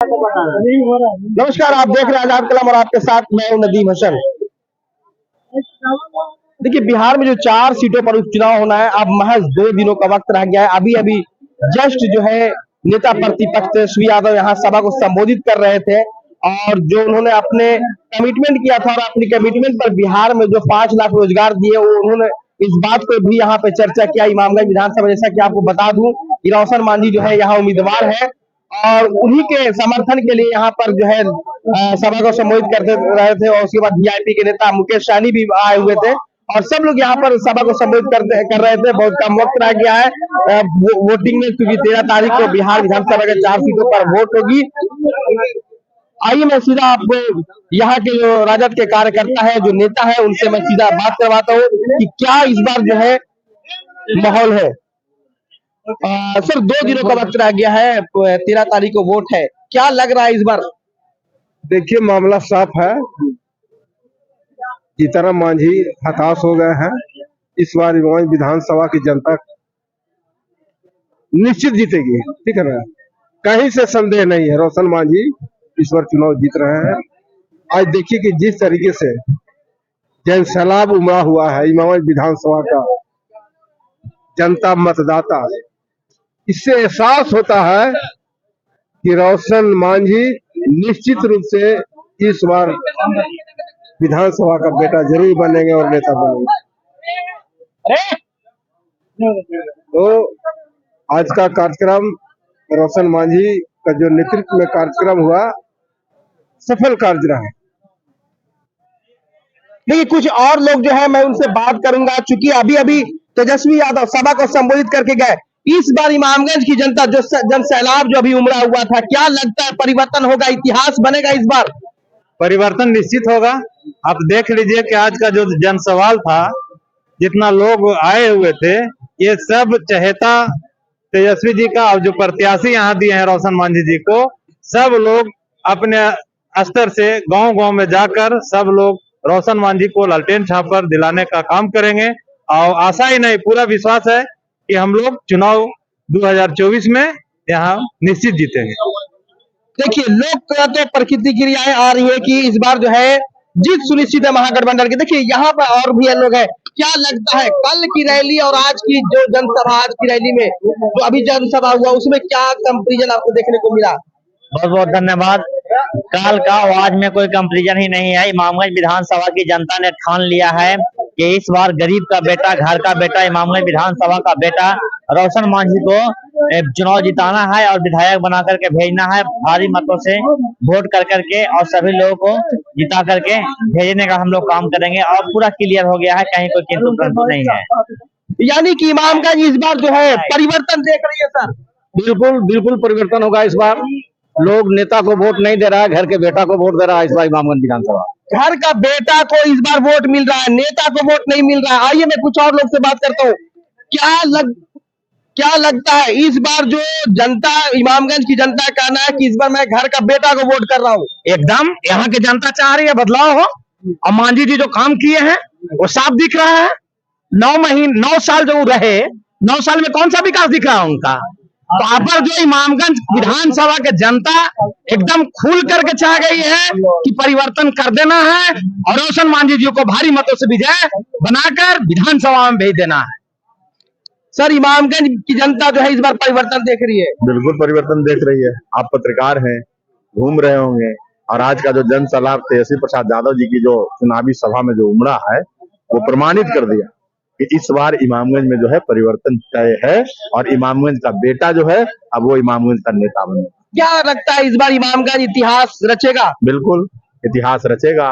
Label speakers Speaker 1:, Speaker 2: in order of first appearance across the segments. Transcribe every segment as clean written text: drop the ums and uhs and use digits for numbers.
Speaker 1: नमस्कार, आप देख रहे हैं आजाद कलम और आपके साथ मैं हूं नदीम हसन। देखिए, बिहार में जो 4 सीटों पर उपचुनाव होना है, अब महज 2 दिनों का वक्त रह गया है। अभी अभी जस्ट जो है नेता प्रतिपक्ष तेजस्वी यादव यहाँ सभा को संबोधित कर रहे थे और जो उन्होंने अपने कमिटमेंट किया था और अपनी कमिटमेंट पर बिहार में जो 5 लाख रोजगार दिए, वो उन्होंने इस बात को भी यहाँ पे चर्चा किया। इमामगंज विधानसभा, जैसा कि आपको बता दूं कि रोशन मांझी जो है यहाँ उम्मीदवार है और उन्हीं के समर्थन के लिए यहाँ पर जो है सभा को संबोधित करते रहे थे। और उसके बाद वीआईपी के नेता मुकेश सहनी भी आए हुए थे और सब लोग यहाँ पर सभा को संबोधित कर रहे थे। बहुत कम वक्त रह गया है वोटिंग में, क्योंकि 13 तारीख को बिहार विधानसभा के 4 सीटों पर वोट होगी। आइए मैं सीधा आपको यहाँ के जो राजद के कार्यकर्ता है, जो नेता है, उनसे मैं सीधा बात करवाता हूँ कि क्या इस बार जो है माहौल है। सर, 2 दिनों का वक्त रह गया है, 13 तारीख को वोट है, क्या लग रहा है इस बार?
Speaker 2: देखिए, मामला साफ है। जीतनराम मांझी हताश हो गए हैं। इस बार विधानसभा की जनता निश्चित जीतेगी, ठीक है ना, कहीं से संदेह नहीं है। रोशन मांझी इस बार चुनाव जीत रहे हैं। आज देखिए कि जिस तरीके से जन सैलाब उमड़ा हुआ है इमामगंज विधानसभा का जनता मतदाता, इससे एहसास होता है कि रोशन मांझी निश्चित रूप से इस बार विधानसभा का बेटा जरूर बनेंगे और नेता बनेंगे। तो आज का कार्यक्रम रोशन मांझी का जो नेतृत्व में कार्यक्रम हुआ, सफल कार्य रहा।
Speaker 1: देखिए, कुछ और लोग जो है मैं उनसे बात करूंगा, चूंकि अभी अभी तेजस्वी यादव सभा को संबोधित करके गए। इस बार इमामगंज की जनता जो जन सैलाब जो अभी उमड़ा हुआ था, क्या लगता है परिवर्तन होगा, इतिहास बनेगा इस बार?
Speaker 3: परिवर्तन निश्चित होगा। आप देख लीजिए कि आज का जो जन सवाल था, जितना लोग आए हुए थे, ये सब चहेता तेजस्वी जी का और जो प्रत्याशी यहाँ दिए हैं रोशन मांझी जी को, सब लोग अपने स्तर से गांव-गांव में जाकर सब लोग रोशन मांझी को लालटेन छापर दिलाने का काम करेंगे। और आशा ही नहीं, पूरा विश्वास है कि हम लोग चुनाव 2024 में यहाँ निश्चित जीतेंगे।
Speaker 1: देखिए, लोग कहते प्रतिक्रियाएं आ रही है कि इस बार जो है जीत सुनिश्चित है महागठबंधन की। देखिए, यहाँ पर और भी लोग हैं, क्या लगता है कल की रैली और आज की जो जनसभा, आज की रैली में जो अभी जनसभा हुआ, उसमें क्या कंपेरिजन आपको देखने को मिला?
Speaker 4: बहुत बहुत धन्यवाद। कल का और आज में कोई कंपेरिजन ही नहीं है। इमामगंज विधानसभा की जनता ने ठान लिया है कि इस बार गरीब का बेटा, घर का बेटा, इमामगंज विधानसभा का बेटा रोशन मांझी को चुनाव जिताना है और विधायक बना करके भेजना है। भारी मतों से वोट कर करके और सभी लोगों को जिता करके भेजने का हम लोग काम करेंगे और पूरा क्लियर हो गया है, कहीं कोई किंतु परंतु नहीं है।
Speaker 1: यानी कि इमामगंज इस बार जो है परिवर्तन देख रही है सर?
Speaker 2: बिल्कुल बिल्कुल परिवर्तन होगा इस बार। लोग नेता को वोट नहीं दे रहा है, घर के बेटा को वोट दे रहा है इस बार इमामगंज विधानसभा।
Speaker 1: घर का बेटा को इस बार वोट मिल रहा है, नेता को वोट नहीं मिल रहा है। आइए मैं कुछ और लोग से बात करता हूँ। क्या लगता है इस बार जो जनता, इमामगंज की जनता का कहना है कि इस बार मैं घर का बेटा को वोट कर रहा हूँ?
Speaker 3: एकदम यहाँ की जनता चाह रही है बदलाव हो और मांझी जी जो काम किए हैं वो साफ दिख रहा है। 9 साल जो रहे, 9 साल में कौन सा विकास दिख रहा है उनका? तो यहाँ पर जो इमामगंज विधानसभा के जनता एकदम खुल करके चाह गई है कि परिवर्तन कर देना है और रोशन मांझी जी को भारी मतों से विजय बनाकर विधानसभा में भेज देना है।
Speaker 1: सर, इमामगंज की जनता जो है इस बार परिवर्तन देख रही है?
Speaker 5: बिल्कुल परिवर्तन देख रही है। आप पत्रकार हैं, घूम रहे होंगे और आज का जो जन सलाह तेजस्वी प्रसाद यादव जी की जो चुनावी सभा में जो उमड़ा है, वो प्रमाणित कर दिया कि इस बार इमामगंज में जो है परिवर्तन तय है और इमामगंज का बेटा जो है अब वो इमामगंज का नेता बनेगा।
Speaker 1: क्या लगता है इस बार इमामगंज इतिहास रचेगा?
Speaker 5: बिल्कुल इतिहास रचेगा।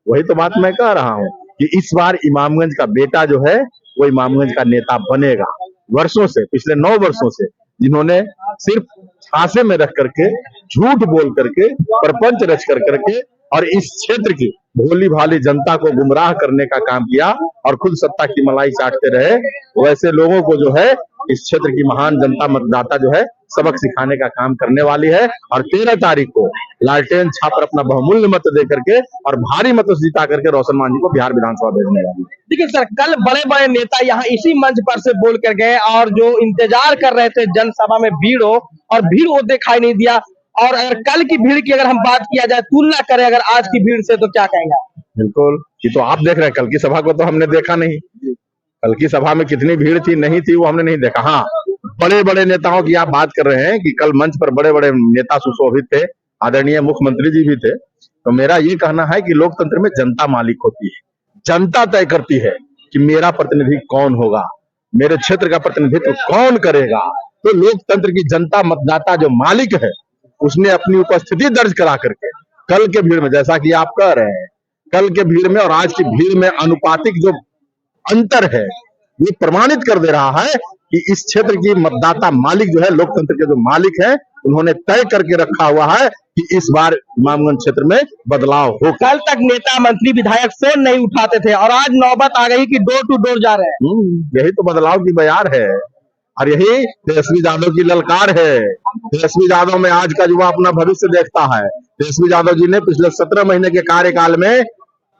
Speaker 5: वही तो बात मैं कह रहा हूँ कि इस बार इमामगंज का बेटा जो है वो इमामगंज का नेता बनेगा। वर्षों से, पिछले 9 वर्षों से जिन्होंने सिर्फ झांसे में रख करके, झूठ बोल करके, प्रपंच रच कर करके और इस क्षेत्र की भोली भाली जनता को गुमराह करने का काम किया और खुद सत्ता की मलाई चाटते रहे, वैसे लोगों को जो है इस क्षेत्र की महान जनता मतदाता जो है सबक सिखाने का काम करने वाली है। और 13 तारीख को लालटेन छापर अपना बहुमूल्य मत दे करके और भारी मतों से जिता करके रोशन मांझी को बिहार विधानसभा भेजने वाली है।
Speaker 1: देखिए सर, कल बड़े बड़े नेता यहाँ इसी मंच पर से बोल कर गए और जो इंतजार कर रहे थे जनसभा में भीड़ हो, और भीड़ वो दिखाई नहीं दिया। और अगर कल की भीड़ की अगर हम बात किया जाए, तुलना करें अगर आज की भीड़ से, तो क्या कहेंगे आप?
Speaker 5: बिल्कुल, ये तो आप देख रहे हैं, कल की सभा को तो हमने देखा नहीं। कल की सभा में कितनी भीड़ थी नहीं थी वो हमने नहीं देखा। हाँ, बड़े बड़े नेताओं की आप बात कर रहे हैं कि कल मंच पर बड़े बड़े नेता सुशोभित थे, आदरणीय मुख्यमंत्री जी भी थे। तो मेरा ये कहना है कि लोकतंत्र में जनता मालिक होती है, जनता तय करती है कि मेरा प्रतिनिधि कौन होगा, मेरे क्षेत्र का प्रतिनिधित्व कौन करेगा। तो लोकतंत्र की जनता, मतदाता जो मालिक है, उसने अपनी उपस्थिति दर्ज करा करके कल के भीड़ में, जैसा कि आप कह रहे हैं, कल के भीड़ में और आज की भीड़ में अनुपातिक जो अंतर है, ये प्रमाणित कर दे रहा है कि इस क्षेत्र की मतदाता मालिक जो है, लोकतंत्र के जो मालिक है, उन्होंने तय करके रखा हुआ है कि इस बार इमामगंज क्षेत्र में बदलाव हो।
Speaker 1: कल तक नेता मंत्री विधायक फोन नहीं उठाते थे और आज नौबत आ गई कि डोर टू डोर जा रहे हैं।
Speaker 5: यही तो बदलाव की बयार है और यही तेजस्वी यादव की ललकार है। तेजस्वी यादव में आज का युवा अपना भविष्य देखता है। तेजस्वी यादव जी ने पिछले 17 महीने के कार्यकाल में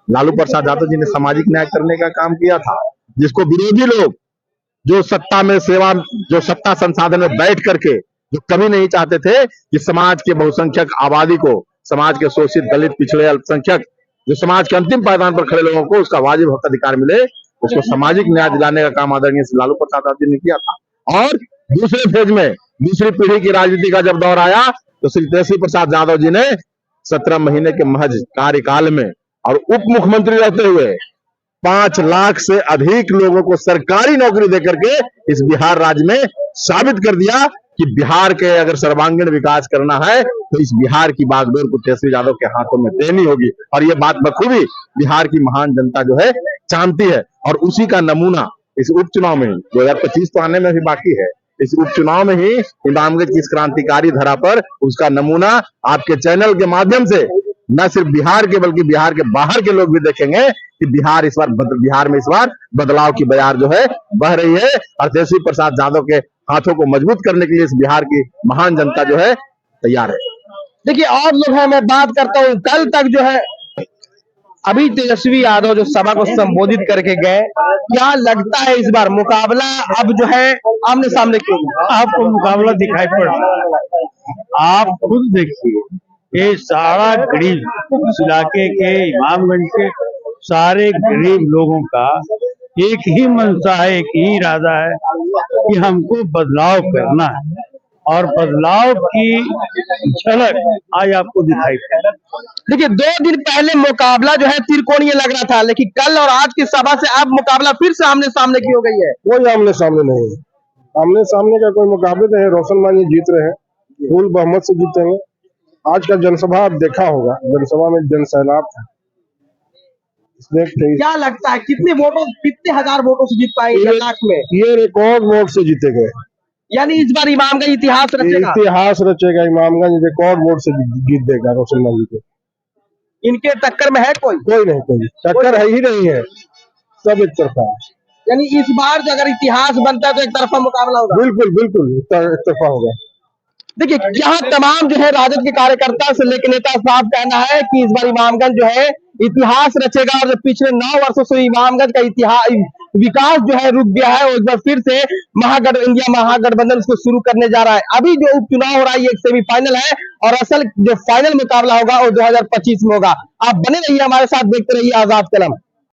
Speaker 5: लालू प्रसाद यादव जी ने सामाजिक न्याय करने का काम किया था, जिसको विरोधी लोग जो सत्ता में सेवा, जो सत्ता संसाधन में बैठ करके जो कभी नहीं चाहते थे कि समाज के बहुसंख्यक आबादी को, समाज के शोषित, दलित, पिछड़े, अल्पसंख्यक, जो समाज के अंतिम पायदान पर खड़े लोगों को उसका वाजिब हक अधिकार मिले, उसको सामाजिक न्याय दिलाने का काम आदरणीय लालू प्रसाद यादव जी ने किया था। और दूसरे फेज में दूसरी पीढ़ी की राजनीति का जब दौर आया तो श्री तेजस्वी प्रसाद यादव जी ने 17 महीने के महज कार्यकाल में और उप मुख्यमंत्री रहते हुए 5 लाख से अधिक लोगों को सरकारी नौकरी देकर के इस बिहार राज्य में साबित कर दिया कि बिहार के अगर सर्वांगीण विकास करना है तो इस बिहार की बागडोर को तेजस्वी यादव के हाथों में देनी होगी। और ये बात बखूबी बिहार की महान जनता जो है जानती है। और उसी का नमूना इस उपचुनाव में ही 2025 तो आने में भी बाकी है, इस उपचुनाव में ही इमामगंज की इस क्रांतिकारी धरा पर उसका नमूना आपके चैनल के माध्यम से न सिर्फ बिहार के बल्कि बिहार के बाहर के लोग भी देखेंगे कि बिहार में इस बार बदलाव की बयार जो है बह रही है। और तेजस्वी प्रसाद यादव के हाथों को मजबूत करने के लिए इस बिहार की महान जनता जो है तैयार है।
Speaker 1: देखिए और लोग हैं, मैं बात करता हूँ, कल तक जो है अभी तेजस्वी यादव जो सभा को संबोधित करके गए, क्या लगता है इस बार मुकाबला अब जो है आमने सामने क्यों?
Speaker 3: आपको मुकाबला दिखाई पड़ रहा है, आप खुद देखिए, ये सारा गरीब इस इलाके के, इमामगंज के सारे गरीब लोगों का एक ही मंशा है, एक ही इरादा है कि हमको बदलाव करना है। और बदलाव की झलक आज आपको दिखाई पड़े।
Speaker 1: देखिए 2 दिन पहले मुकाबला जो है त्रिकोणीय लग रहा था, लेकिन कल और आज की सभा से अब मुकाबला फिर से आमने सामने की हो गई है।
Speaker 2: कोई आमने सामने नहीं है, आमने सामने का कोई मुकाबले नहीं है। रोशन मान जी जीत रहे हैं, फुल बहुमत से जीतेंगे। आज का जनसभा आप देखा होगा, जनसभा में जनसैलाब था।
Speaker 1: क्या लगता है कितने वोटों, कितने हजार वोटों से जीत पाएंगे लाख में?
Speaker 2: ये रिकॉर्ड वोट से जीते गए,
Speaker 1: यानी इस बार इमामगंज इतिहास रचेगा।
Speaker 2: इतिहास रचेगा। इमामगंज रिकॉर्ड वोट से जीत देगा रोशन मान जी को।
Speaker 1: इनके टक्कर में है कोई
Speaker 2: नहीं, कोई टक्कर है ही नहीं है, सब एक तरफा है।
Speaker 1: यानी इस बार जो अगर इतिहास बनता है तो एक तरफा मुकाबला होगा।
Speaker 2: बिल्कुल एक तरफा होगा।
Speaker 1: देखिए यहाँ तमाम जो है राजद के कार्यकर्ता से लेकर नेता साहब कहना है कि इस बार इमामगंज जो है इतिहास रचेगा और जो पिछले 9 वर्षों से इमामगंज का इतिहास विकास जो है रुक गया है, एक बार फिर से इंडिया महागठबंधन उसको शुरू करने जा रहा है। अभी जो उपचुनाव हो रहा है ये एक सेमीफाइनल है और असल जो फाइनल मुकाबला होगा वो 2025 में होगा। आप बने रहिए हमारे साथ, देखते रहिए आजाद कलम।